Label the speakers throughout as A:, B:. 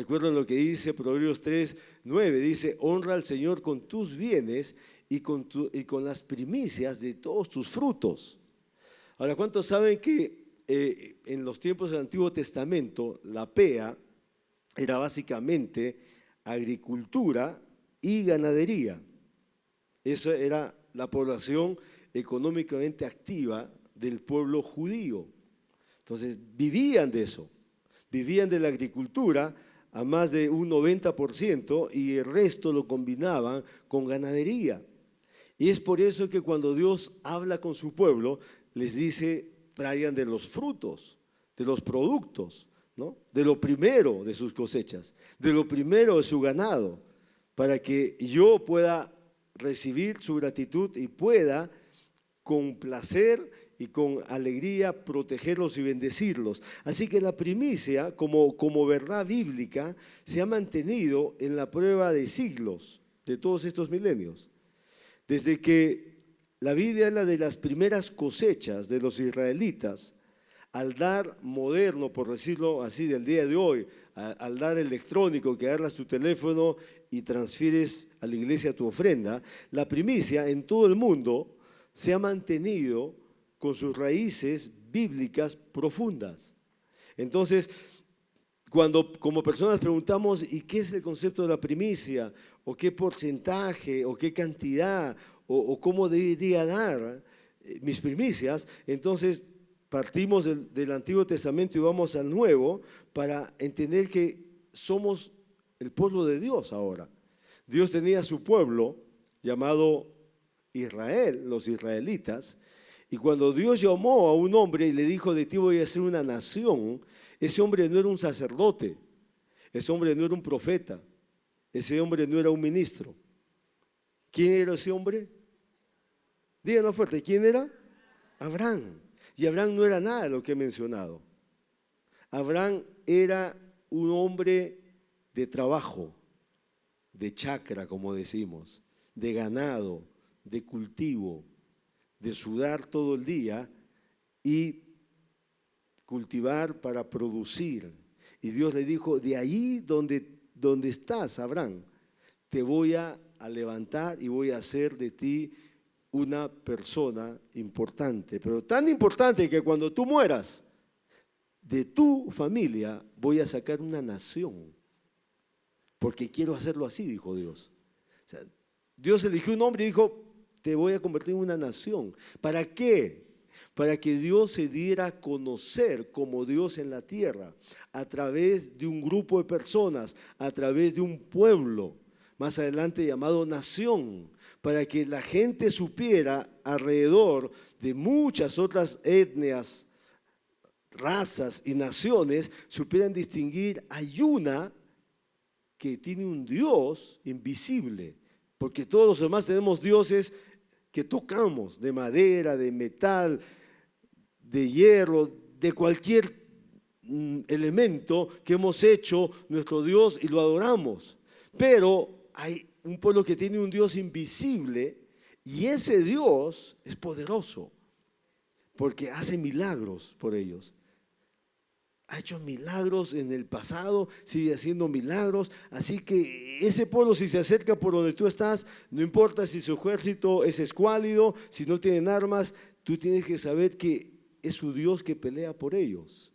A: Recuerden lo que dice Proverbios 3:9, dice: honra al Señor con tus bienes y con las primicias de todos tus frutos. Ahora, ¿cuántos saben que en los tiempos del Antiguo Testamento la PEA era básicamente agricultura y ganadería? Esa era la población económicamente activa del pueblo judío. Entonces vivían de eso, vivían de la agricultura a más de un 90% y el resto lo combinaban con ganadería. Y es por eso que cuando Dios habla con su pueblo, les dice: traigan de los frutos, de los productos, ¿no? De lo primero de sus cosechas, de lo primero de su ganado, para que yo pueda recibir su gratitud y pueda con placer y con alegría protegerlos y bendecirlos. Así que la primicia, como verdad bíblica, se ha mantenido en la prueba de siglos, de todos estos milenios. Desde que la Biblia habla de las primeras cosechas de los israelitas, al dar moderno, por decirlo así, del día de hoy, al dar electrónico, que agarras tu teléfono y transfieres a la iglesia tu ofrenda, la primicia en todo el mundo se ha mantenido con sus raíces bíblicas profundas. Entonces, cuando como personas preguntamos: ¿y qué es el concepto de la primicia? ¿O qué porcentaje? ¿O qué cantidad? ¿O cómo debería dar mis primicias? Entonces partimos del Antiguo Testamento y vamos al Nuevo para entender que somos el pueblo de Dios ahora. Dios tenía su pueblo llamado Israel, los israelitas, y cuando Dios llamó a un hombre y le dijo: de ti voy a hacer una nación, ese hombre no era un sacerdote, ese hombre no era un profeta, ese hombre no era un ministro. ¿Quién era ese hombre? Díganlo fuerte, ¿quién era? Abraham. Y Abraham no era nada de lo que he mencionado. Abraham era un hombre de trabajo, de chacra, como decimos, de ganado, de cultivo, de sudar todo el día y cultivar para producir. Y Dios le dijo: de ahí donde estás, Abraham, te voy a levantar y voy a hacer de ti una persona importante, pero tan importante que cuando tú mueras, de tu familia voy a sacar una nación, porque quiero hacerlo así, dijo Dios. O sea, Dios eligió un hombre y dijo: te voy a convertir en una nación. ¿Para qué? Para que Dios se diera a conocer como Dios en la tierra, a través de un grupo de personas, a través de un pueblo, más adelante llamado nación, para que la gente supiera alrededor de muchas otras etnias, razas y naciones, supieran distinguir: hay una que tiene un Dios invisible, porque todos los demás tenemos dioses que tocamos, de madera, de metal, de hierro, de cualquier elemento que hemos hecho nuestro Dios y lo adoramos. Pero hay un pueblo que tiene un Dios invisible, y ese Dios es poderoso porque hace milagros por ellos. Ha hecho milagros en el pasado, sigue haciendo milagros. Así que ese pueblo, si se acerca por donde tú estás, no importa si su ejército es escuálido, si no tienen armas, tú tienes que saber que es su Dios que pelea por ellos.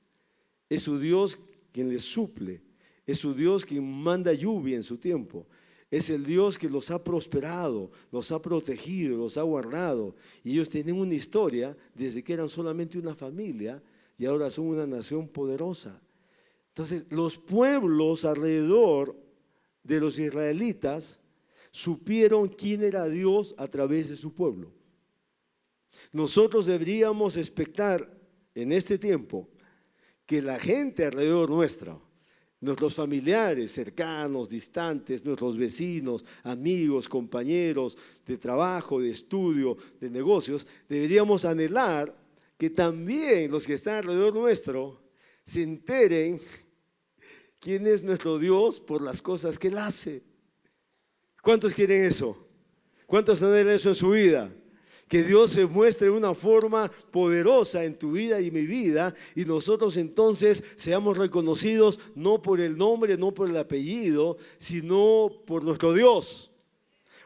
A: Es su Dios quien les suple. Es su Dios quien manda lluvia en su tiempo. Es el Dios que los ha prosperado, los ha protegido, los ha guardado. Y ellos tienen una historia desde que eran solamente una familia y ahora son una nación poderosa. Entonces, los pueblos alrededor de los israelitas supieron quién era Dios a través de su pueblo. Nosotros deberíamos expectar en este tiempo que la gente alrededor nuestra, nuestros familiares cercanos, distantes, nuestros vecinos, amigos, compañeros de trabajo, de estudio, de negocios, deberíamos anhelar que también los que están alrededor nuestro se enteren quién es nuestro Dios por las cosas que Él hace. ¿Cuántos quieren eso? ¿Cuántos anhelan eso en su vida? Que Dios se muestre de una forma poderosa en tu vida y mi vida, y nosotros entonces seamos reconocidos no por el nombre, no por el apellido, sino por nuestro Dios.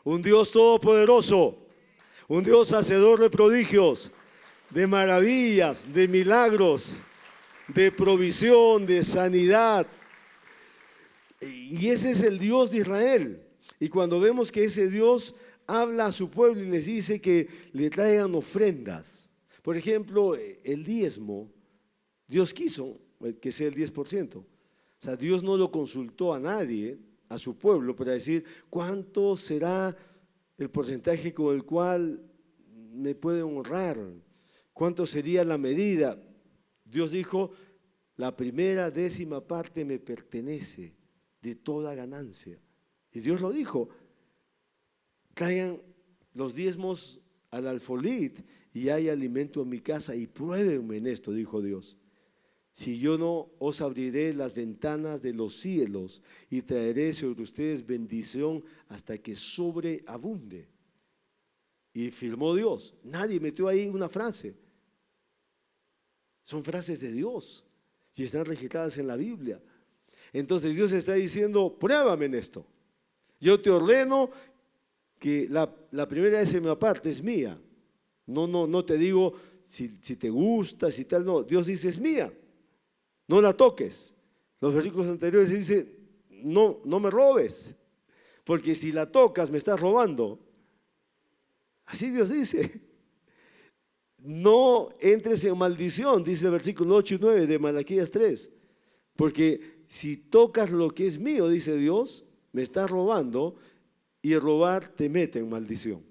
A: Un Dios todopoderoso, un Dios hacedor de prodigios, de maravillas, de milagros, de provisión, de sanidad. Y ese es el Dios de Israel. Y cuando vemos que ese Dios habla a su pueblo y les dice que le traigan ofrendas. Por ejemplo, el diezmo, Dios quiso que sea el 10%. O sea, Dios no lo consultó a nadie, a su pueblo, para decir cuánto será el porcentaje con el cual me puede honrar, cuánto sería la medida. Dios dijo, la primera 10ª parte me pertenece de toda ganancia. Y Dios lo dijo. Traigan los diezmos al alfolí y hay alimento en mi casa y pruébenme en esto, dijo Dios. Si yo no os abriré las ventanas de los cielos y traeré sobre ustedes bendición hasta que sobreabunde. Y firmó Dios. Nadie metió ahí una frase. Son frases de Dios y están registradas en la Biblia. Entonces Dios está diciendo, pruébame en esto. Yo te ordeno que la primera 10ª parte es mía. No te digo si te gusta, si tal, no. Dios dice, es mía. No la toques. Los versículos anteriores dicen, no me robes, porque si la tocas me estás robando. Así Dios dice. No entres en maldición, dice el versículo 8 y 9 de Malaquías 3. Porque si tocas lo que es mío, dice Dios, me estás robando. Y robar te mete en maldición.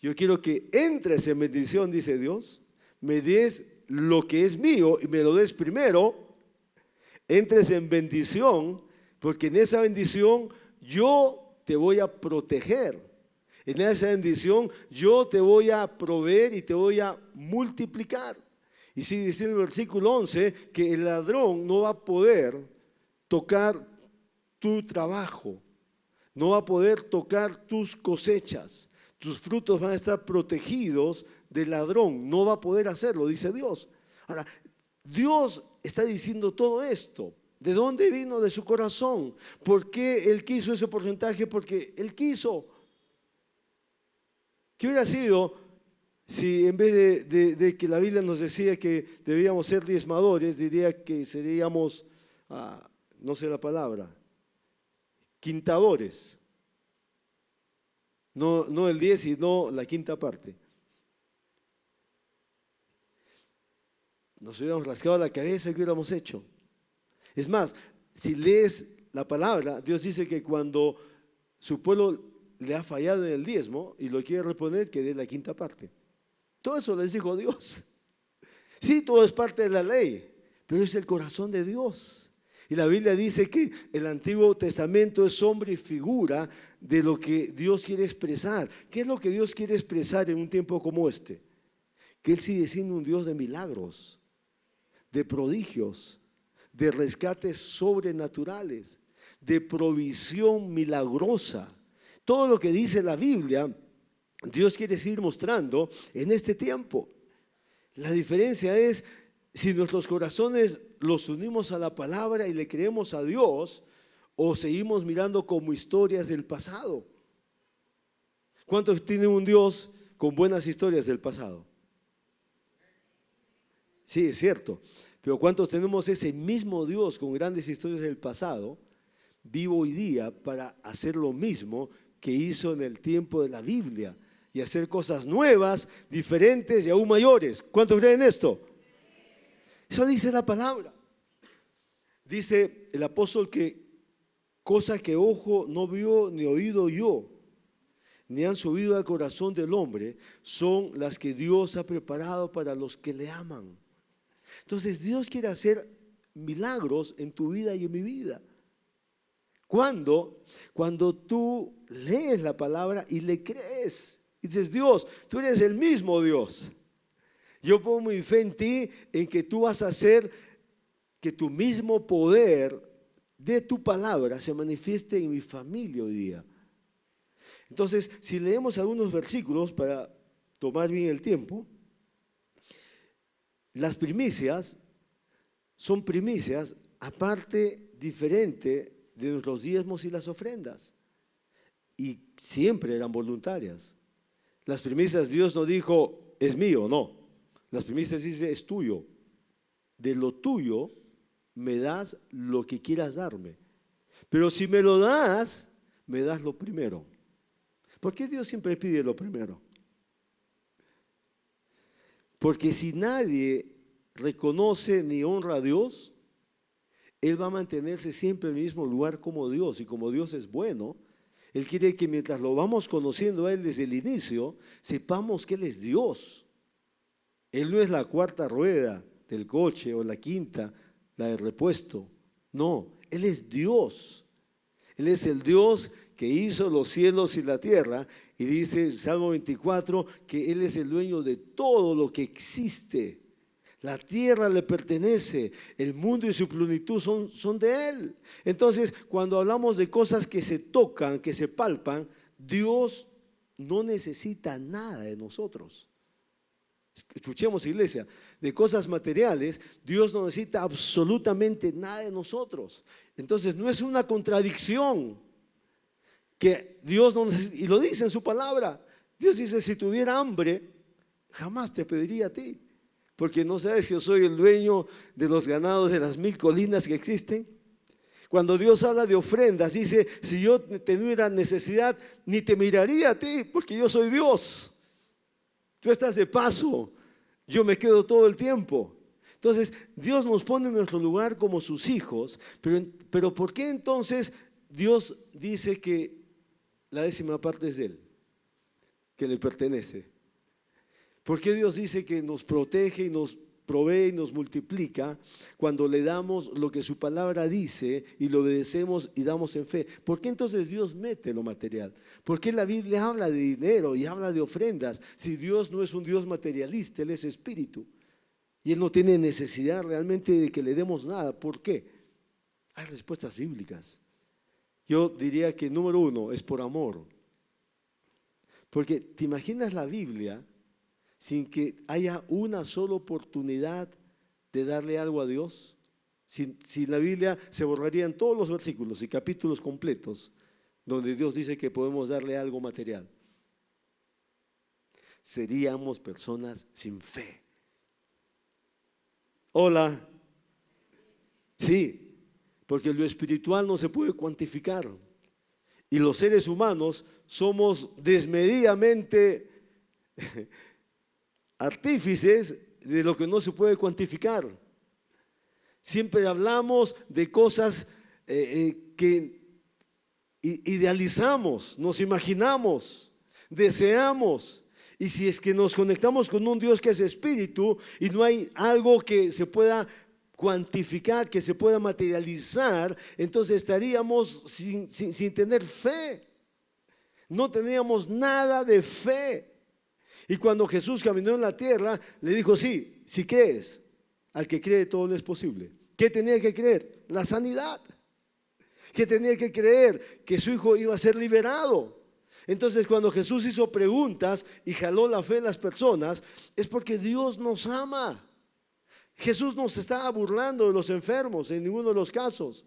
A: Yo quiero que entres en bendición, dice Dios, me des lo que es mío y me lo des primero. Entres en bendición, porque en esa bendición yo te voy a proteger. En esa bendición yo te voy a proveer y te voy a multiplicar. Y si dice en el versículo 11 que el ladrón no va a poder tocar tu trabajo, no va a poder tocar tus cosechas. Tus frutos van a estar protegidos del ladrón. No va a poder hacerlo, dice Dios. Ahora, Dios está diciendo todo esto. ¿De dónde vino? De su corazón. ¿Por qué Él quiso ese porcentaje? Porque Él quiso. ¿Qué hubiera sido si en vez de que la Biblia nos decía que debíamos ser diezmadores, diría que seríamos, no sé la palabra, quintadores? No el 10, sino la 5ª parte. Nos hubiéramos rascado la cabeza y ¿qué hubiéramos hecho? Es más, si lees la palabra, Dios dice que cuando su pueblo le ha fallado en el diezmo y lo quiere reponer, que dé la 5ª parte. Todo eso les dijo Dios. Sí, todo es parte de la ley, pero es el corazón de Dios. Y la Biblia dice que el Antiguo Testamento es sombra y figura de lo que Dios quiere expresar. ¿Qué es lo que Dios quiere expresar en un tiempo como este? Que Él sigue siendo un Dios de milagros, de prodigios, de rescates sobrenaturales, de provisión milagrosa. Todo lo que dice la Biblia, Dios quiere seguir mostrando en este tiempo. La diferencia es si nuestros corazones los unimos a la palabra y le creemos a Dios, o seguimos mirando como historias del pasado. ¿Cuántos tienen un Dios con buenas historias del pasado? Sí, es cierto. Pero ¿cuántos tenemos ese mismo Dios con grandes historias del pasado, vivo hoy día para hacer lo mismo que hizo en el tiempo de la Biblia y hacer cosas nuevas, diferentes y aún mayores? ¿Cuántos creen esto? Eso dice la palabra. Dice el apóstol que cosa que ojo no vio ni oído yo, ni han subido al corazón del hombre, son las que Dios ha preparado para los que le aman. Entonces Dios quiere hacer milagros en tu vida y en mi vida. ¿Cuándo? Cuando tú lees la palabra y le crees. Y dices, Dios, tú eres el mismo Dios. Yo pongo mi fe en ti, en que tú vas a hacer que tu mismo poder de tu palabra se manifieste en mi familia hoy día. Entonces, si leemos algunos versículos para tomar bien el tiempo, las primicias son primicias aparte, diferente de nuestros diezmos y las ofrendas. Y siempre eran voluntarias. Las primicias Dios no dijo, es mío, no. Las primicias dice, es tuyo. De lo tuyo me das lo que quieras darme. Pero si me lo das, me das lo primero. ¿Por qué Dios siempre pide lo primero? Porque si nadie reconoce ni honra a Dios, Él va a mantenerse siempre en el mismo lugar como Dios. Y como Dios es bueno, Él quiere que mientras lo vamos conociendo a Él desde el inicio, sepamos que Él es Dios. Él no es la cuarta rueda del coche o la quinta, la de repuesto. No, Él es Dios. Él es el Dios que hizo los cielos y la tierra. Y dice Salmo 24 que Él es el dueño de todo lo que existe. La tierra le pertenece, el mundo y su plenitud son de Él. Entonces, cuando hablamos de cosas que se tocan, que se palpan, Dios no necesita nada de nosotros. Escuchemos, iglesia, de cosas materiales, Dios no necesita absolutamente nada de nosotros. Entonces, no es una contradicción que Dios no necesita, y lo dice en su palabra. Dios dice, si tuviera hambre, jamás te pediría a ti. Porque no sabes que yo soy el dueño de los ganados de las 1000 colinas que existen. Cuando Dios habla de ofrendas, dice, si yo tuviera necesidad, ni te miraría a ti, porque yo soy Dios. Tú estás de paso, yo me quedo todo el tiempo. Entonces, Dios nos pone en nuestro lugar como sus hijos, pero ¿por qué entonces Dios dice que la 10ª parte es de Él, que le pertenece? ¿Por qué Dios dice que nos protege y nos provee y nos multiplica cuando le damos lo que su palabra dice y lo obedecemos y damos en fe? ¿Por qué entonces Dios mete lo material? ¿Por qué la Biblia habla de dinero y habla de ofrendas? Si Dios no es un Dios materialista, Él es espíritu. Y Él no tiene necesidad realmente de que le demos nada. ¿Por qué? Hay respuestas bíblicas. Yo diría que número 1 es por amor. Porque ¿te imaginas la Biblia sin que haya una sola oportunidad de darle algo a Dios? Si la Biblia se borrarían todos los versículos y capítulos completos donde Dios dice que podemos darle algo material. Seríamos personas sin fe. Hola. Sí, porque lo espiritual no se puede cuantificar. Y los seres humanos somos desmedidamente artífices de lo que no se puede cuantificar. Siempre hablamos de cosas que idealizamos, nos imaginamos, deseamos. Y si es que nos conectamos con un Dios que es espíritu y no hay algo que se pueda cuantificar, que se pueda materializar, entonces estaríamos sin tener fe. No tendríamos nada de fe. Y cuando Jesús caminó en la tierra, le dijo, sí, si crees, al que cree todo le es posible. ¿Qué tenía que creer? La sanidad. ¿Qué tenía que creer? Que su hijo iba a ser liberado. Entonces, cuando Jesús hizo preguntas y jaló la fe de las personas, es porque Dios nos ama. Jesús no se estaba burlando de los enfermos en ninguno de los casos.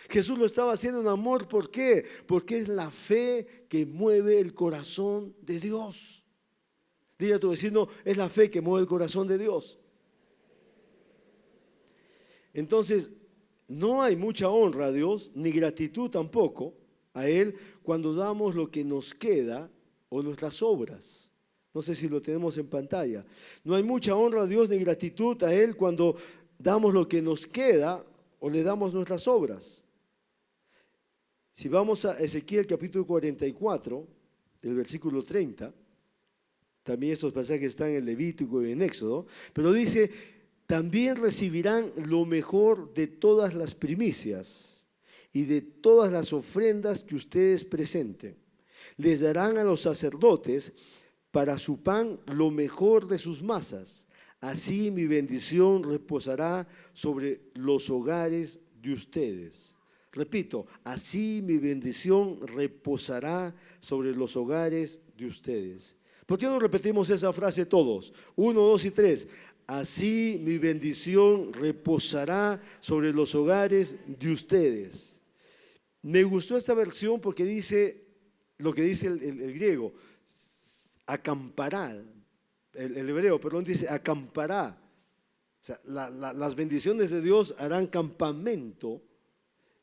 A: Jesús lo estaba haciendo en amor. ¿Por qué? Porque es la fe que mueve el corazón de Dios. Dile a tu vecino, es la fe que mueve el corazón de Dios. Entonces, no hay mucha honra a Dios, ni gratitud tampoco a Él cuando damos lo que nos queda o nuestras obras. No sé si lo tenemos en pantalla. No hay mucha honra a Dios ni gratitud a Él cuando damos lo que nos queda o le damos nuestras obras. Si vamos a Ezequiel capítulo 44, del versículo 30, también estos pasajes están en Levítico y en Éxodo, pero dice, también recibirán lo mejor de todas las primicias y de todas las ofrendas que ustedes presenten. Les darán a los sacerdotes para su pan lo mejor de sus masas. Así mi bendición reposará sobre los hogares de ustedes. Repito, así mi bendición reposará sobre los hogares de ustedes. ¿Por qué no repetimos esa frase todos? 1, 2 y 3. Así mi bendición reposará sobre los hogares de ustedes. Me gustó esta versión porque dice lo que dice el griego, acampará. El hebreo, perdón, dice acampará. O sea, las bendiciones de Dios harán campamento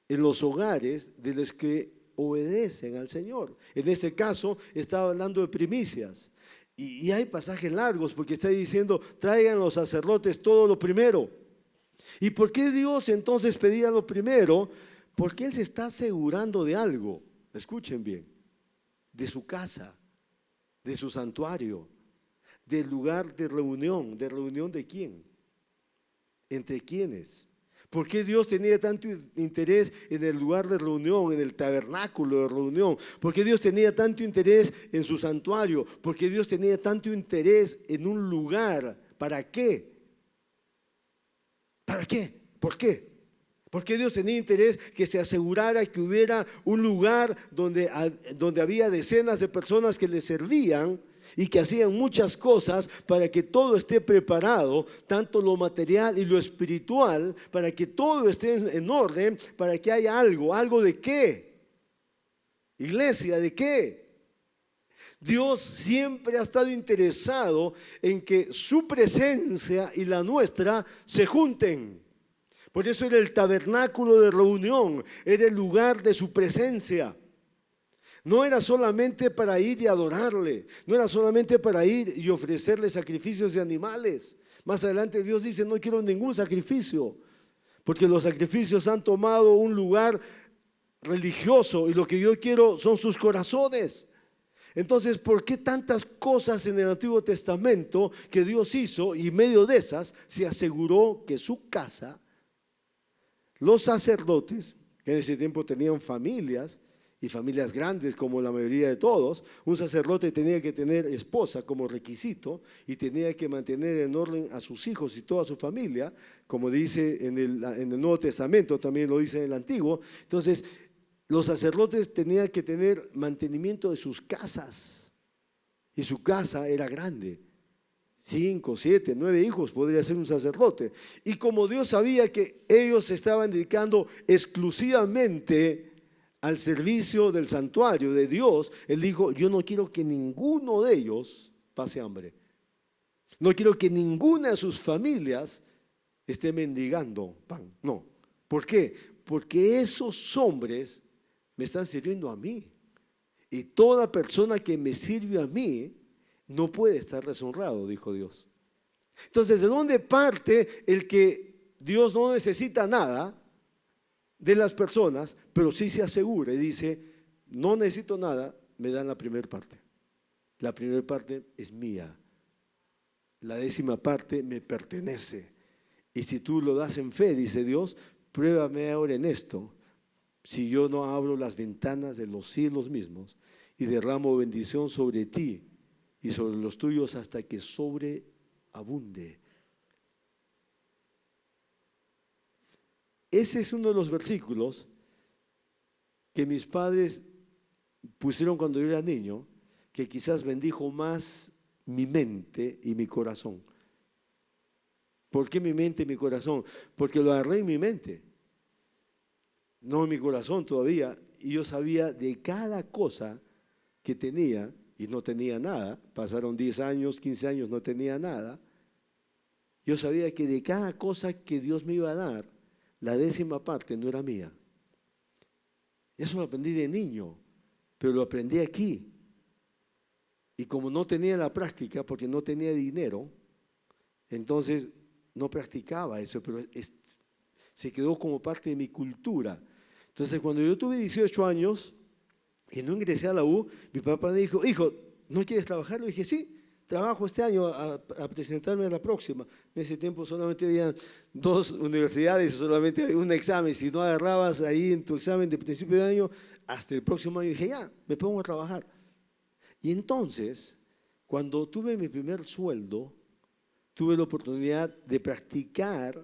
A: en los hogares de los que obedecen al Señor. En este caso, estaba hablando de primicias. Y hay pasajes largos porque está diciendo, traigan los sacerdotes todo lo primero. ¿Y por qué Dios entonces pedía lo primero? Porque Él se está asegurando de algo. Escuchen bien, de su casa, de su santuario, del lugar de reunión. ¿De reunión de quién? ¿Entre quiénes? ¿Por qué Dios tenía tanto interés en el lugar de reunión, en el tabernáculo de reunión? ¿Por qué Dios tenía tanto interés en su santuario? ¿Por qué Dios tenía tanto interés en un lugar? ¿Para qué? ¿Para qué? ¿Por qué? ¿Por qué Dios tenía interés que se asegurara que hubiera un lugar donde había decenas de personas que le servían y que hacían muchas cosas para que todo esté preparado, tanto lo material y lo espiritual, para que todo esté en orden, para que haya algo de qué? Iglesia, ¿de qué? Dios siempre ha estado interesado en que su presencia y la nuestra se junten. Por eso era el tabernáculo de reunión, era el lugar de su presencia. No era solamente para ir y adorarle, no era solamente para ir y ofrecerle sacrificios de animales. Más adelante Dios dice, no quiero ningún sacrificio, porque los sacrificios han tomado un lugar religioso y lo que yo quiero son sus corazones. Entonces, ¿por qué tantas cosas en el Antiguo Testamento que Dios hizo y en medio de esas se aseguró que su casa, los sacerdotes, que en ese tiempo tenían familias, y familias grandes como la mayoría de todos, un sacerdote tenía que tener esposa como requisito y tenía que mantener en orden a sus hijos y toda su familia, como dice en el Nuevo Testamento, también lo dice en el Antiguo. Entonces, los sacerdotes tenían que tener mantenimiento de sus casas y su casa era grande. 5, 7, 9 hijos podría ser un sacerdote. Y como Dios sabía que ellos se estaban dedicando exclusivamente al servicio del santuario de Dios, Él dijo, yo no quiero que ninguno de ellos pase hambre. No quiero que ninguna de sus familias esté mendigando pan. No. ¿Por qué? Porque esos hombres me están sirviendo a mí. Y toda persona que me sirve a mí no puede estar deshonrado, dijo Dios. Entonces, ¿de dónde parte el que Dios no necesita nada de las personas, pero sí se asegura y dice, no necesito nada, me dan la primera parte. La primera parte es mía. La 10ª parte me pertenece. Y si tú lo das en fe, dice Dios, pruébame ahora en esto. Si yo no abro las ventanas de los cielos mismos y derramo bendición sobre ti y sobre los tuyos hasta que sobreabunde. Ese es uno de los versículos que mis padres pusieron cuando yo era niño, que quizás bendijo más mi mente y mi corazón. ¿Por qué mi mente y mi corazón? Porque lo agarré en mi mente, no en mi corazón todavía, y yo sabía de cada cosa que tenía y no tenía nada. Pasaron 10 años, 15 años, no tenía nada. Yo sabía que de cada cosa que Dios me iba a dar, la 10ª parte no era mía. Eso lo aprendí de niño, pero lo aprendí aquí. Y como no tenía la práctica, porque no tenía dinero, entonces no practicaba eso, pero se quedó como parte de mi cultura. Entonces, cuando yo tuve 18 años y no ingresé a la U, mi papá me dijo, hijo, ¿no quieres trabajar? Le dije, sí. Trabajo este año a presentarme a la próxima. En ese tiempo solamente había 2 universidades, solamente había un examen. Si no agarrabas ahí en tu examen de principio de año, hasta el próximo año dije, ya, me pongo a trabajar. Y entonces, cuando tuve mi primer sueldo, tuve la oportunidad de practicar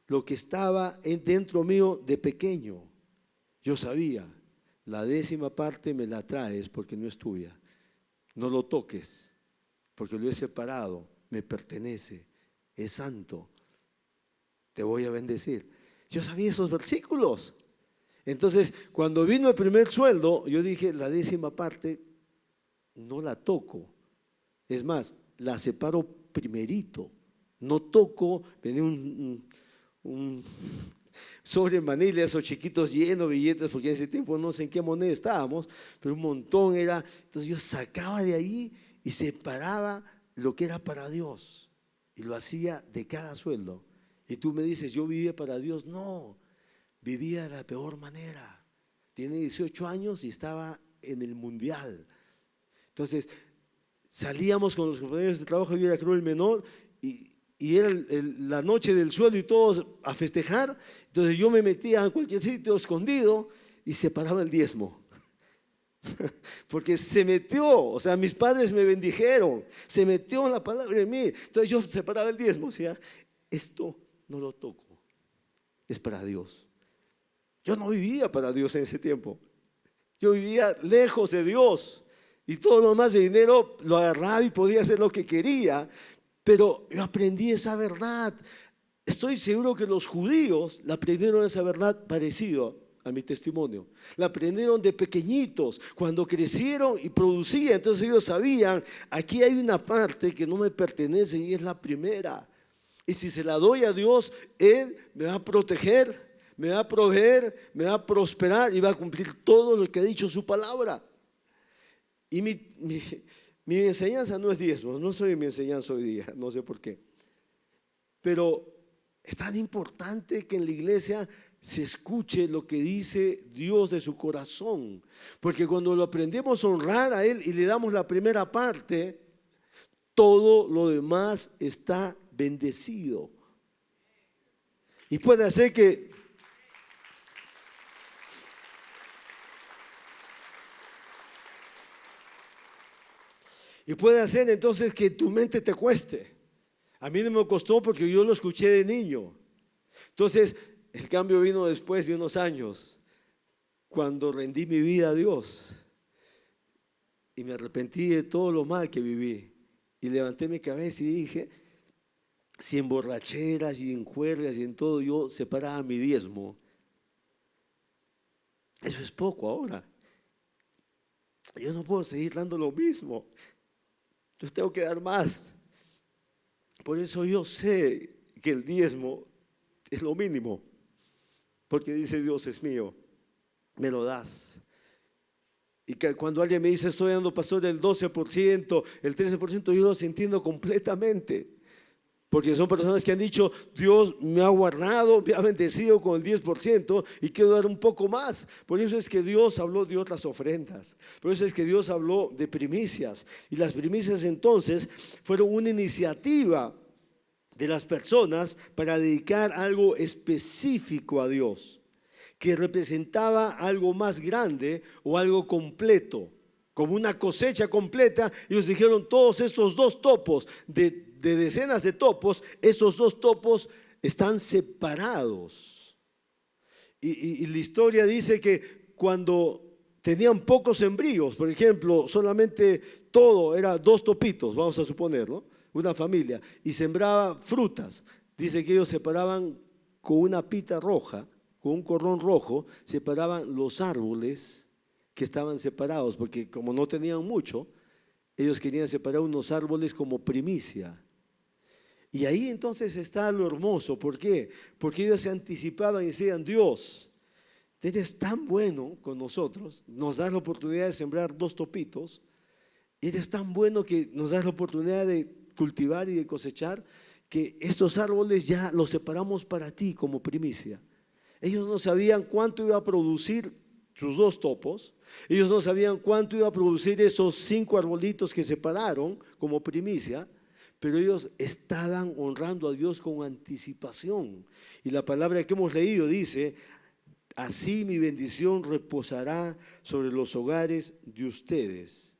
A: lo que estaba dentro mío de pequeño. Yo sabía, la 10ª parte me la traes porque no es tuya. No lo toques. porque lo he separado, me pertenece, es santo, te voy a bendecir. Yo sabía esos versículos. Entonces, cuando vino el primer sueldo, yo dije, la 10ª parte no la toco. Es más, la separo primerito. No toco, venía un sobre manila, esos chiquitos llenos de billetes, porque en ese tiempo no sé en qué moneda estábamos, pero un montón era. Entonces yo sacaba de ahí y separaba lo que era para Dios y lo hacía de cada sueldo. Y tú me dices, yo vivía para Dios. No, vivía de la peor manera. Tiene 18 años y estaba en el mundial. Entonces salíamos con los compañeros de trabajo, yo era creo el menor, y era la noche del sueldo y todos a festejar. Entonces yo me metía en cualquier sitio escondido y separaba el diezmo. Porque se metió, o sea, mis padres me bendijeron, se metió en la palabra en mí. Entonces yo separaba el diezmo, o sea, esto no lo toco, es para Dios. Yo no vivía para Dios en ese tiempo, yo vivía lejos de Dios y todo lo más de dinero lo agarraba y podía hacer lo que quería. Pero yo aprendí esa verdad. Estoy seguro que los judíos la aprendieron esa verdad parecido a mi testimonio. La aprendieron de pequeñitos, cuando crecieron y producían. Entonces ellos sabían, aquí hay una parte que no me pertenece y es la primera. Y si se la doy a Dios, Él me va a proteger, me va a proveer, me va a prosperar y va a cumplir todo lo que ha dicho su palabra. Y mi enseñanza no es diezmos, no soy mi enseñanza hoy día, no sé por qué. Pero es tan importante que en la iglesia se escuche lo que dice Dios de su corazón. Porque cuando lo aprendemos a honrar a Él y le damos la primera parte, todo lo demás está bendecido. Y puede ser que hacer entonces que tu mente te cueste. A mí no me costó porque yo lo escuché de niño. Entonces, el cambio vino después de unos años, cuando rendí mi vida a Dios y me arrepentí de todo lo mal que viví. Y levanté mi cabeza y dije, si en borracheras y en juergas y en todo yo separaba mi diezmo, eso es poco ahora. Yo no puedo seguir dando lo mismo. Yo tengo que dar más. Por eso yo sé que el diezmo es lo mínimo. Porque dice Dios, es mío, me lo das. Y que cuando alguien me dice, estoy dando, pastor, el 12%, el 13%, yo lo entiendo completamente. Porque son personas que han dicho, Dios me ha guardado, me ha bendecido con el 10% y quiero dar un poco más. Por eso es que Dios habló de otras ofrendas. Por eso es que Dios habló de primicias. Y las primicias entonces fueron una iniciativa de las personas para dedicar algo específico a Dios, que representaba algo más grande o algo completo, como una cosecha completa. Ellos dijeron, todos estos 2 topos de decenas de topos, esos 2 topos están separados. Y la historia dice que cuando tenían pocos sembríos, por ejemplo, solamente todo era 2 topitos, vamos a suponer, ¿no? Una familia, y sembraba frutas. Dice que ellos separaban con una pita roja, con un cordón rojo, separaban los árboles que estaban separados, porque como no tenían mucho, ellos querían separar unos árboles como primicia. Y ahí entonces está lo hermoso. ¿Por qué? Porque ellos se anticipaban y decían, Dios, eres tan bueno con nosotros, nos das la oportunidad de sembrar 2 topitos, eres tan bueno que nos das la oportunidad de cultivar y de cosechar, que estos árboles ya los separamos para ti como primicia. Ellos no sabían cuánto iba a producir sus 2 topos, ellos no sabían cuánto iba a producir esos 5 arbolitos que separaron como primicia, pero ellos estaban honrando a Dios con anticipación. Y la palabra que hemos leído dice, así mi bendición reposará sobre los hogares de ustedes,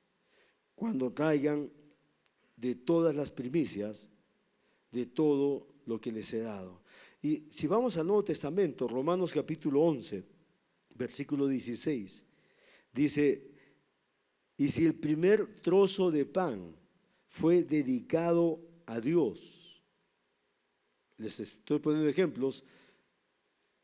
A: cuando traigan de todas las primicias, de todo lo que les he dado. Y si vamos al Nuevo Testamento, Romanos capítulo 11, versículo 16, dice, y si el primer trozo de pan fue dedicado a Dios. Les estoy poniendo ejemplos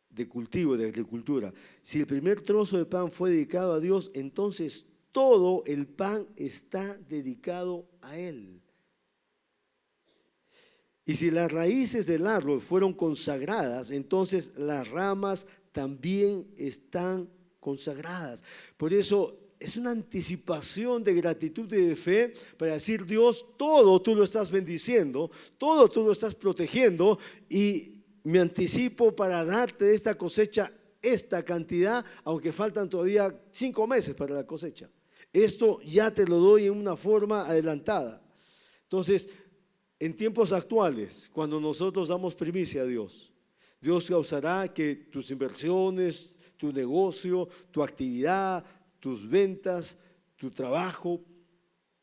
A: de cultivo, de agricultura. Si el primer trozo de pan fue dedicado a Dios, entonces todo el pan está dedicado a Él. Y si las raíces del árbol fueron consagradas, entonces las ramas también están consagradas. Por eso es una anticipación de gratitud y de fe para decir: Dios, todo tú lo estás bendiciendo, todo tú lo estás protegiendo, y me anticipo para darte de esta cosecha esta cantidad, aunque faltan todavía 5 meses para la cosecha. Esto ya te lo doy en una forma adelantada. Entonces, en tiempos actuales, cuando nosotros damos primicia a Dios, Dios causará que tus inversiones, tu negocio, tu actividad, tus ventas, tu trabajo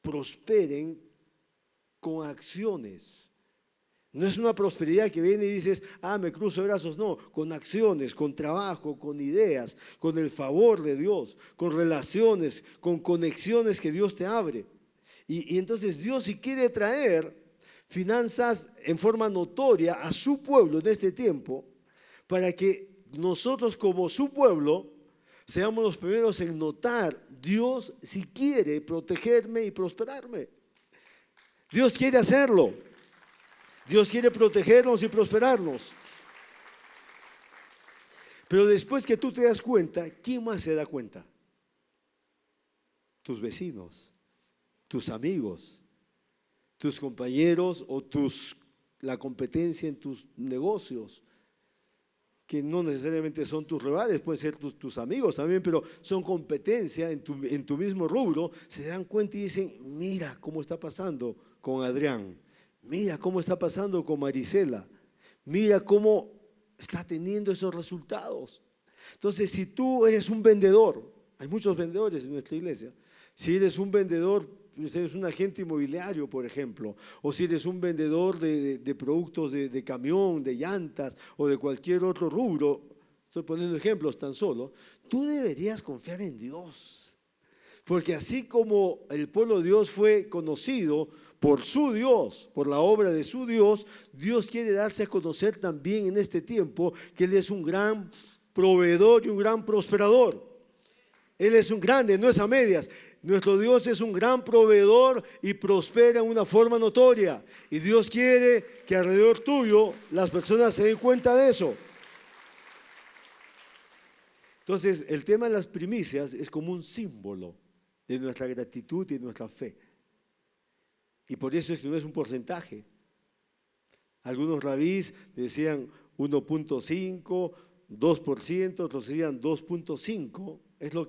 A: prosperen con acciones. No es una prosperidad que viene y dices: me cruzo de brazos. No, con acciones, con trabajo, con ideas, con el favor de Dios, con relaciones, con conexiones que Dios te abre. Y entonces Dios, si quiere traer finanzas en forma notoria a su pueblo en este tiempo, para que nosotros como su pueblo seamos los primeros en notar: Dios si quiere protegerme y prosperarme. Dios quiere hacerlo. Dios quiere protegernos y prosperarnos. Pero después que tú te das cuenta, ¿quién más se da cuenta? Tus vecinos, tus amigos, tus compañeros o la competencia en tus negocios, que no necesariamente son tus rivales, pueden ser tus amigos también, pero son competencia en tu mismo rubro. Se dan cuenta y dicen: mira cómo está pasando con Adrián, mira cómo está pasando con Marisela, mira cómo está teniendo esos resultados. Entonces, si tú eres un vendedor, hay muchos vendedores en nuestra iglesia. Si eres un vendedor, si eres un agente inmobiliario, por ejemplo, o si eres un vendedor de productos de camión, de llantas o de cualquier otro rubro, estoy poniendo ejemplos tan solo, tú deberías confiar en Dios. Porque así como el pueblo de Dios fue conocido por su Dios, por la obra de su Dios, Dios quiere darse a conocer también en este tiempo que Él es un gran proveedor y un gran prosperador. Él es un grande, no es a medias. Nuestro Dios es un gran proveedor y prospera en una forma notoria. Y Dios quiere que alrededor tuyo las personas se den cuenta de eso. Entonces, el tema de las primicias es como un símbolo de nuestra gratitud y de nuestra fe. Y por eso es que no es un porcentaje. Algunos rabís decían 1.5, 2%, otros decían 2.5. Es lo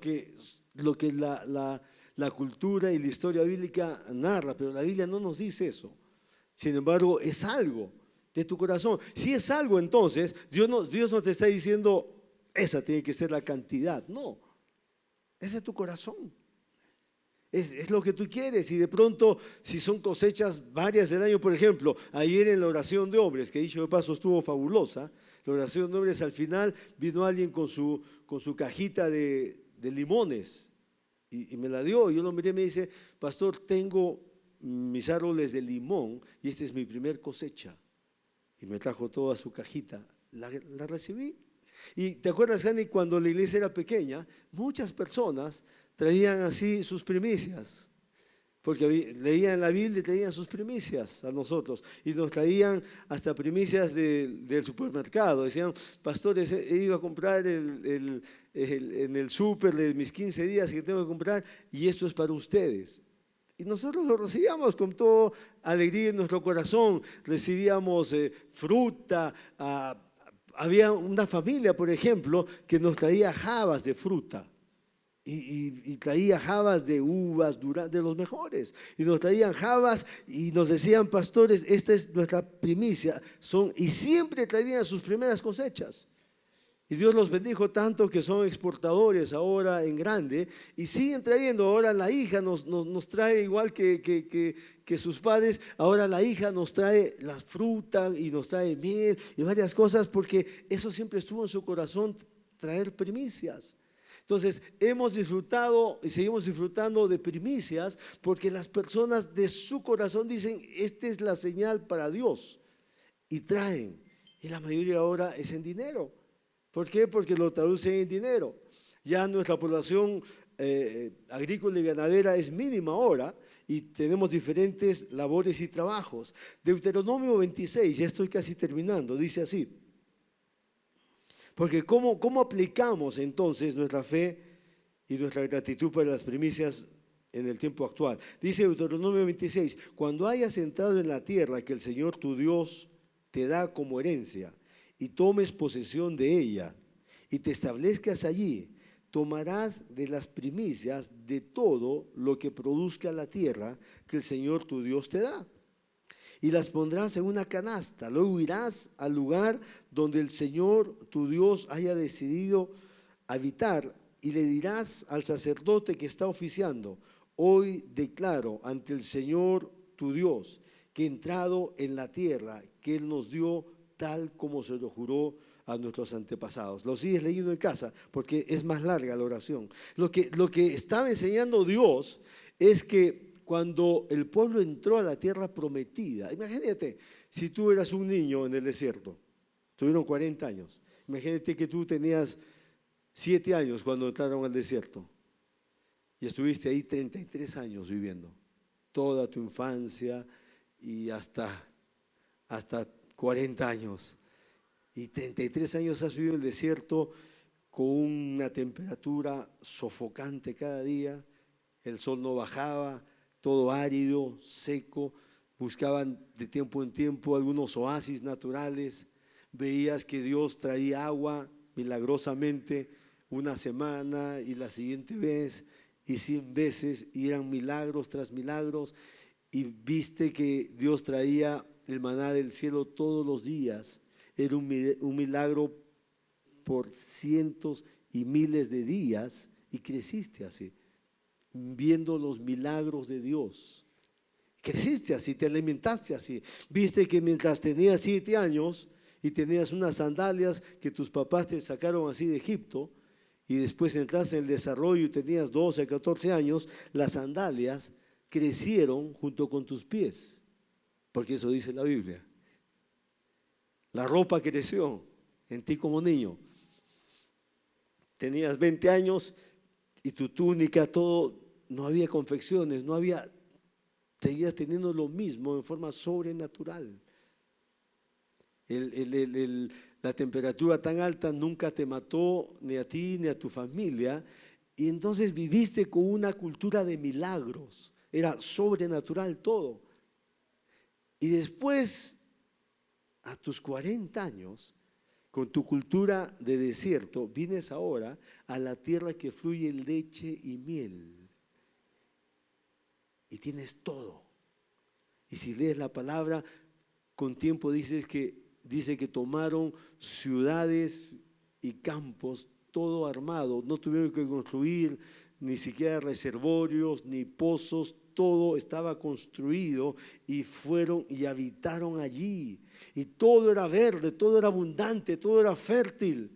A: que la cultura y la historia bíblica narra, pero la Biblia no nos dice eso. Sin embargo, es algo de tu corazón. Si es algo, entonces Dios no te está diciendo: esa tiene que ser la cantidad. No, ese es tu corazón. Es lo que tú quieres. Y de pronto, si son cosechas varias del año, por ejemplo, ayer en la oración de hombres, que dicho de paso estuvo fabulosa, la oración de hombres, al final vino alguien con su cajita de limones y me la dio. Yo lo miré y me dice: pastor, tengo mis árboles de limón y esta es mi primer cosecha. Y me trajo toda su cajita, la recibí. Y te acuerdas, Annie, cuando la iglesia era pequeña, muchas personas traían así sus primicias, porque leían la Biblia y traían sus primicias a nosotros, y nos traían hasta primicias del supermercado. Decían: pastores, he ido a comprar en el súper de mis 15 días que tengo que comprar, y esto es para ustedes. Y nosotros lo recibíamos con toda alegría en nuestro corazón. Recibíamos fruta. Había una familia, por ejemplo, que nos traía jabas de fruta. Y traía jabas de uvas, de los mejores. Y nos traían jabas y nos decían: pastores, esta es nuestra primicia. Y siempre traían sus primeras cosechas. Y Dios los bendijo tanto que son exportadores ahora en grande y siguen trayendo. Ahora la hija nos trae, igual que sus padres, ahora la hija nos trae la fruta y nos trae miel y varias cosas, porque eso siempre estuvo en su corazón, traer primicias. Entonces, hemos disfrutado y seguimos disfrutando de primicias porque las personas de su corazón dicen, esta es la señal para Dios, y traen. Y la mayoría ahora es en dinero. ¿Por qué? Porque lo traducen en dinero. Ya nuestra población agrícola y ganadera es mínima ahora y tenemos diferentes labores y trabajos. Deuteronomio 26, ya estoy casi terminando, dice así. Porque ¿cómo aplicamos entonces nuestra fe y nuestra gratitud para las primicias en el tiempo actual? Dice Deuteronomio 26, cuando hayas entrado en la tierra que el Señor tu Dios te da como herencia y tomes posesión de ella y te establezcas allí, tomarás de las primicias de todo lo que produzca la tierra que el Señor tu Dios te da. Y las pondrás en una canasta. Luego irás al lugar donde el Señor tu Dios haya decidido habitar y le dirás al sacerdote que está oficiando, hoy declaro ante el Señor tu Dios que he entrado en la tierra que Él nos dio tal como se lo juró a nuestros antepasados. Lo sigues leyendo en casa porque es más larga la oración. Lo que estaba enseñando Dios es que cuando el pueblo entró a la tierra prometida, imagínate, si tú eras un niño en el desierto, tuvieron 40 años, imagínate que tú tenías 7 años cuando entraron al desierto y estuviste ahí 33 años viviendo, toda tu infancia y hasta 40 años. Y 33 años has vivido en el desierto con una temperatura sofocante cada día, el sol no bajaba, todo árido, seco, buscaban de tiempo en tiempo algunos oasis naturales, veías que Dios traía agua milagrosamente una semana y la siguiente vez y 100 veces, y eran milagros tras milagros, y viste que Dios traía el maná del cielo todos los días, era un milagro por cientos y miles de días, y creciste así, viendo los milagros de Dios. Creciste así, te alimentaste así. Viste que mientras tenías 7 años y tenías unas sandalias que tus papás te sacaron así de Egipto, y después entraste en el desarrollo y tenías 12, 14 años, las sandalias crecieron junto con tus pies, porque eso dice la Biblia. La ropa creció en ti como niño. Tenías 20 años y tu túnica, todo, no había confecciones, no había, seguías teniendo lo mismo en forma sobrenatural. La temperatura tan alta nunca te mató ni a ti ni a tu familia, y entonces viviste con una cultura de milagros, era sobrenatural todo. Y después, a tus 40 años, con tu cultura de desierto, vienes ahora a la tierra que fluye leche y miel. Y tienes todo. Y si lees la palabra, con tiempo dice que tomaron ciudades y campos, todo armado. No tuvieron que construir ni siquiera reservorios, ni pozos, todo estaba construido y fueron y habitaron allí. Y todo era verde, todo era abundante, todo era fértil.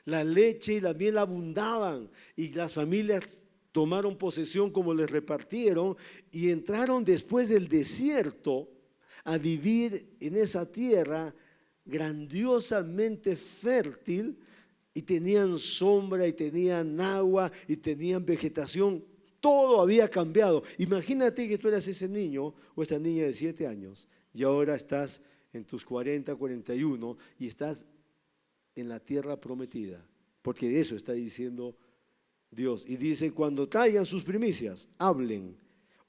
A: La leche y la miel abundaban y las familias tomaron posesión como les repartieron y entraron después del desierto a vivir en esa tierra grandiosamente fértil, y tenían sombra y tenían agua y tenían vegetación. Todo había cambiado. Imagínate que tú eras ese niño o esa niña de 7 años y ahora estás en tus 40, 41 y estás en la tierra prometida, porque de eso está diciendo Dios. Y dice, cuando traigan sus primicias, hablen.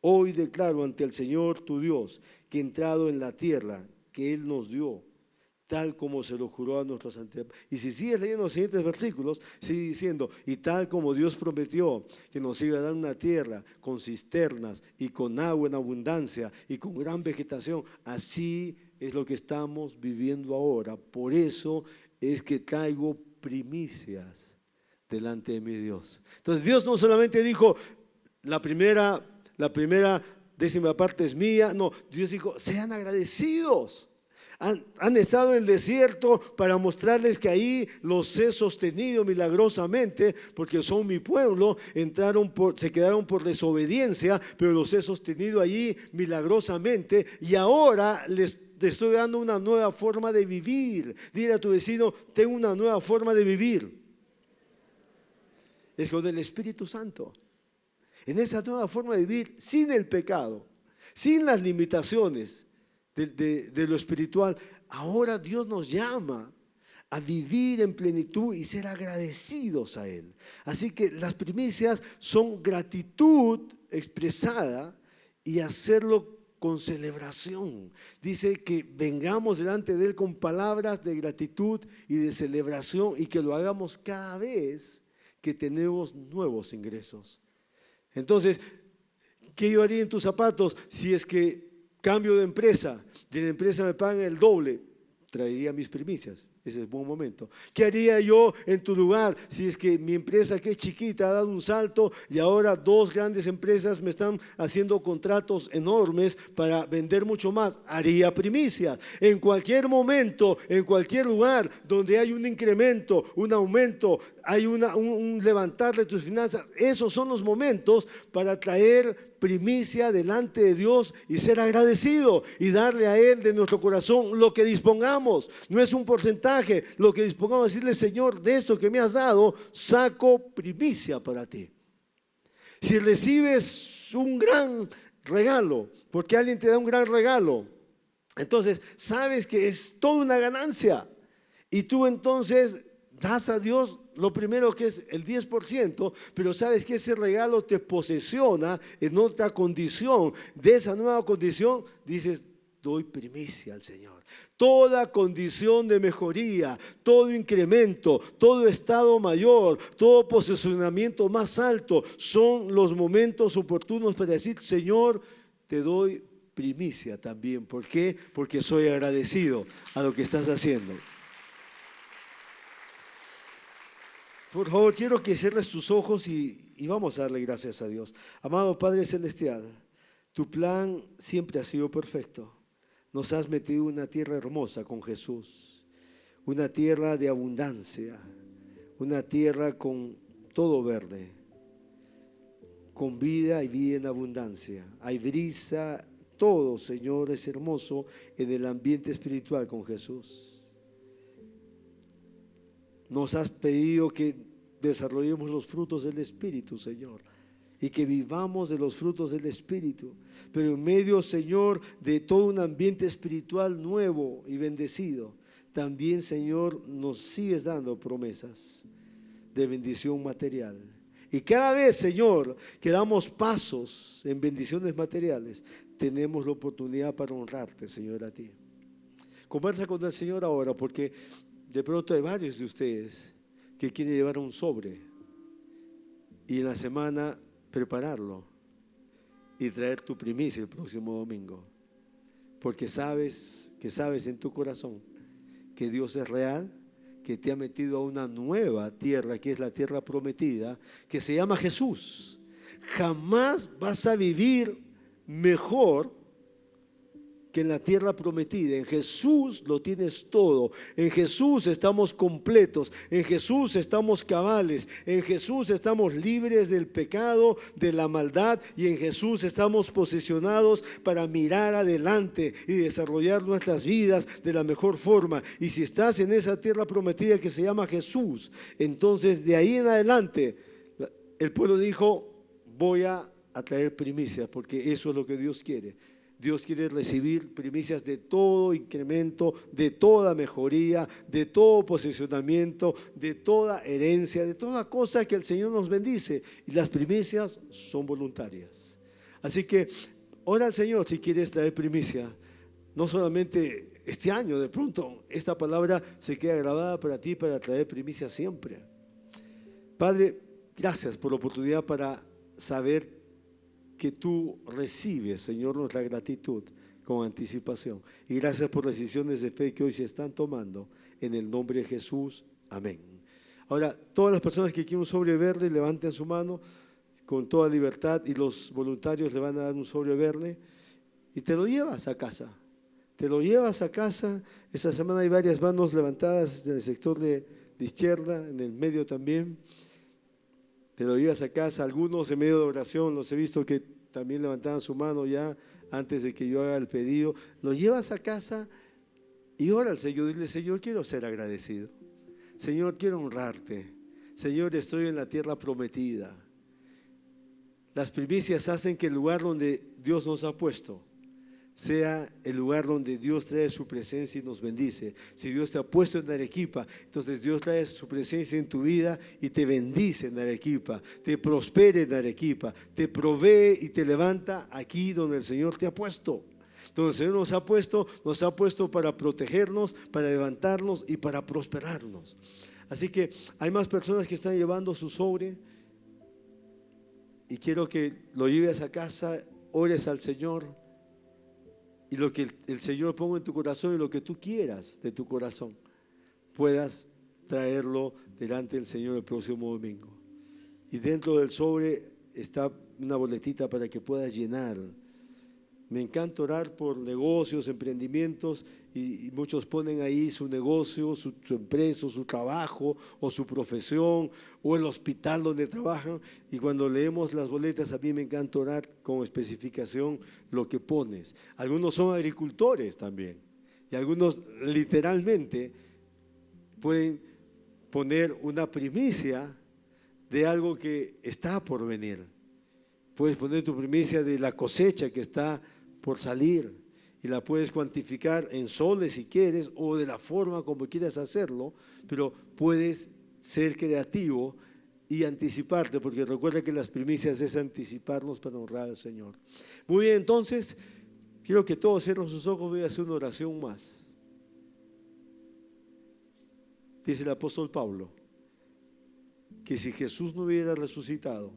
A: Hoy declaro ante el Señor tu Dios que he entrado en la tierra que Él nos dio, tal como se lo juró a nuestros antepasados. Y si sigues leyendo los siguientes versículos, sigue diciendo, y tal como Dios prometió que nos iba a dar una tierra con cisternas y con agua en abundancia y con gran vegetación, así es lo que estamos viviendo ahora. Por eso es que traigo primicias delante de mi Dios. Entonces Dios no solamente dijo, la primera 10ª parte es mía, no, Dios dijo, sean agradecidos. Han estado en el desierto para mostrarles que ahí los he sostenido milagrosamente, porque son mi pueblo. Se quedaron por desobediencia, pero los he sostenido allí milagrosamente. Y ahora te estoy dando una nueva forma de vivir. Dile a tu vecino: tengo una nueva forma de vivir. Es con el Espíritu Santo. En esa nueva forma de vivir, sin el pecado, sin las limitaciones de lo espiritual, ahora Dios nos llama a vivir en plenitud y ser agradecidos a Él. Así que las primicias son gratitud expresada y hacerlo con celebración. Dice que vengamos delante de Él con palabras de gratitud y de celebración, y que lo hagamos cada vez que tenemos nuevos ingresos. Entonces, ¿qué yo haría en tus zapatos si es que cambio de empresa? De la empresa me pagan el doble. Traería mis primicias. Ese es un buen momento. ¿Qué haría yo en tu lugar si es que mi empresa, que es chiquita, ha dado un salto y ahora 2 grandes empresas me están haciendo contratos enormes para vender mucho más? Haría primicias. En cualquier momento, en cualquier lugar donde hay un incremento, un aumento, hay un levantar de tus finanzas, esos son los momentos para traer primicia delante de Dios y ser agradecido y darle a Él de nuestro corazón lo que dispongamos. No es un porcentaje, lo que dispongamos, decirle: Señor, de esto que me has dado, saco primicia para ti. Si recibes un gran regalo, porque alguien te da un gran regalo, entonces sabes que es toda una ganancia, y tú entonces das a Dios lo primero, que es el 10%, pero sabes que ese regalo te posesiona en otra condición. De esa nueva condición dices: doy primicia al Señor. Toda condición de mejoría, todo incremento, todo estado mayor, todo posicionamiento más alto, son los momentos oportunos para decir: Señor, te doy primicia también. ¿Por qué? Porque soy agradecido a lo que estás haciendo. Por favor, quiero que cierres tus ojos y vamos a darle gracias a Dios. Amado Padre Celestial, tu plan siempre ha sido perfecto. Nos has metido en una tierra hermosa con Jesús, una tierra de abundancia, una tierra con todo verde, con vida y vida en abundancia. Hay brisa, todo, Señor, es hermoso en el ambiente espiritual con Jesús. Nos has pedido que desarrollemos los frutos del Espíritu, Señor, y que vivamos de los frutos del Espíritu. Pero en medio, Señor, de todo un ambiente espiritual nuevo y bendecido, también, Señor, nos sigues dando promesas de bendición material. Y cada vez, Señor, que damos pasos en bendiciones materiales, tenemos la oportunidad para honrarte, Señor, a ti. Conversa con el Señor ahora, porque de pronto hay varios de ustedes que quieren llevar un sobre y en la semana prepararlo y traer tu primicia el próximo domingo, porque sabes en tu corazón que Dios es real, que te ha metido a una nueva tierra, que es la tierra prometida, que se llama Jesús. Jamás vas a vivir mejor que en la tierra prometida. En Jesús lo tienes todo. En Jesús estamos completos. En Jesús estamos cabales. En Jesús estamos libres del pecado, de la maldad, y en Jesús estamos posicionados para mirar adelante y desarrollar nuestras vidas de la mejor forma. Y si estás en esa tierra prometida que se llama Jesús, entonces de ahí en adelante el pueblo dijo: voy a traer primicias, porque eso es lo que Dios quiere. Dios quiere recibir primicias de todo incremento, de toda mejoría, de todo posicionamiento, de toda herencia, de toda cosa que el Señor nos bendice. Y las primicias son voluntarias. Así que ora al Señor si quieres traer primicia. No solamente este año, de pronto esta palabra se queda grabada para ti, para traer primicia siempre. Padre, gracias por la oportunidad para saber que tú recibes, Señor, nuestra gratitud con anticipación. Y gracias por las decisiones de fe que hoy se están tomando. En el nombre de Jesús, amén. Ahora, todas las personas que quieren un sobre verde, levanten su mano con toda libertad, y los voluntarios le van a dar un sobre verde y te lo llevas a casa te lo llevas a casa. Esta semana hay varias manos levantadas en el sector de izquierda, en el medio también. Te lo llevas a casa. Algunos en medio de oración los he visto que también levantaban su mano ya antes de que yo haga el pedido. Lo llevas a casa y ora al Señor. Dile: Señor, quiero ser agradecido. Señor, quiero honrarte. Señor, estoy en la tierra prometida. Las primicias hacen que el lugar donde Dios nos ha puesto sea el lugar donde Dios trae su presencia y nos bendice. Si Dios te ha puesto en Arequipa, entonces Dios trae su presencia en tu vida y te bendice en Arequipa, te prospera en Arequipa, te provee y te levanta aquí donde el Señor te ha puesto. Donde el Señor nos ha puesto para protegernos, para levantarnos y para prosperarnos. Así que hay más personas que están llevando su sobre y quiero que lo lleves a casa, ores al Señor. Y lo que el Señor ponga en tu corazón y lo que tú quieras de tu corazón, puedas traerlo delante del Señor el próximo domingo. Y dentro del sobre está una boletita para que puedas llenar. Me encanta orar por negocios, emprendimientos, y muchos ponen ahí su negocio, su empresa, su trabajo o su profesión o el hospital donde trabajan. Y cuando leemos las boletas, a mí me encanta orar con especificación lo que pones. Algunos son agricultores también y algunos literalmente pueden poner una primicia de algo que está por venir. Puedes poner tu primicia de la cosecha que está por salir y la puedes cuantificar en soles si quieres o de la forma como quieras hacerlo, pero puedes ser creativo y anticiparte, porque recuerda que las primicias es anticiparnos para honrar al Señor. Muy bien, entonces quiero que todos cierren sus ojos. Voy a hacer una oración más. Dice el apóstol Pablo que si Jesús no hubiera resucitado,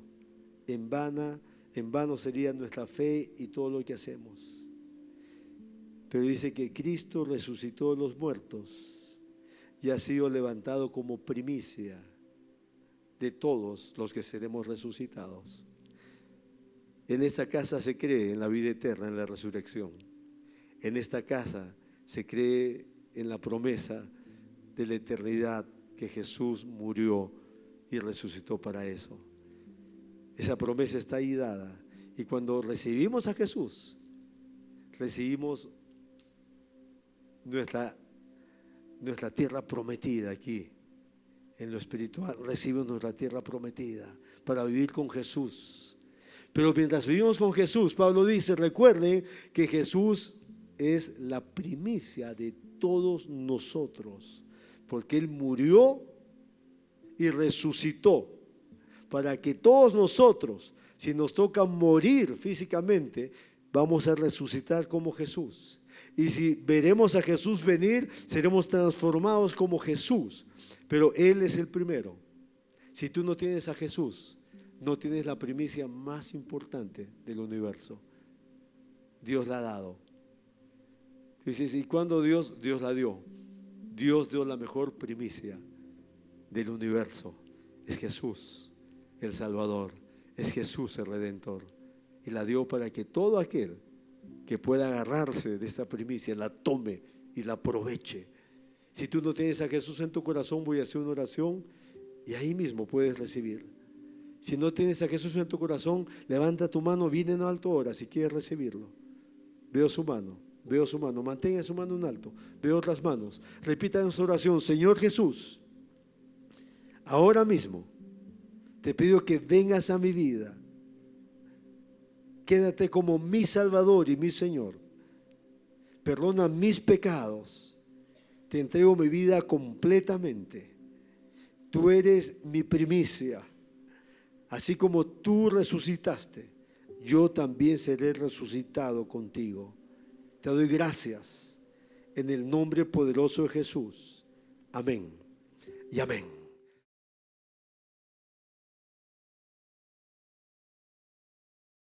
A: en vano sería nuestra fe y todo lo que hacemos. Pero dice que Cristo resucitó de los muertos y ha sido levantado como primicia de todos los que seremos resucitados. En esta casa se cree en la vida eterna, en la resurrección. En esta casa se cree en la promesa de la eternidad, que Jesús murió y resucitó para eso. Esa promesa está ahí dada. Y cuando recibimos a Jesús, recibimos nuestra tierra prometida aquí. En lo espiritual recibimos nuestra tierra prometida para vivir con Jesús. Pero mientras vivimos con Jesús, Pablo dice, recuerden que Jesús es la primicia de todos nosotros, porque Él murió y resucitó para que todos nosotros, si nos toca morir físicamente, vamos a resucitar como Jesús. Y si veremos a Jesús venir, seremos transformados como Jesús. Pero Él es el primero. Si tú no tienes a Jesús, no tienes la primicia más importante del universo. Dios la ha dado. Dices, ¿y cuándo Dios la dio? Dios dio la mejor primicia del universo. Es Jesús, el Salvador. Es Jesús, el Redentor. Y la dio para que todo aquel que pueda agarrarse de esta primicia la tome y la aproveche. Si tú no tienes a Jesús en tu corazón, voy a hacer una oración y ahí mismo puedes recibir. Si no tienes a Jesús en tu corazón, levanta tu mano bien en alto ahora si quieres recibirlo. Veo su mano, mantenga su mano en alto. Veo otras manos. Repita en su oración: Señor Jesús, ahora mismo te pido que vengas a mi vida. Quédate como mi Salvador y mi Señor. Perdona mis pecados. Te entrego mi vida completamente. Tú eres mi primicia. Así como tú resucitaste, yo también seré resucitado contigo. Te doy gracias en el nombre poderoso de Jesús. Amén y amén.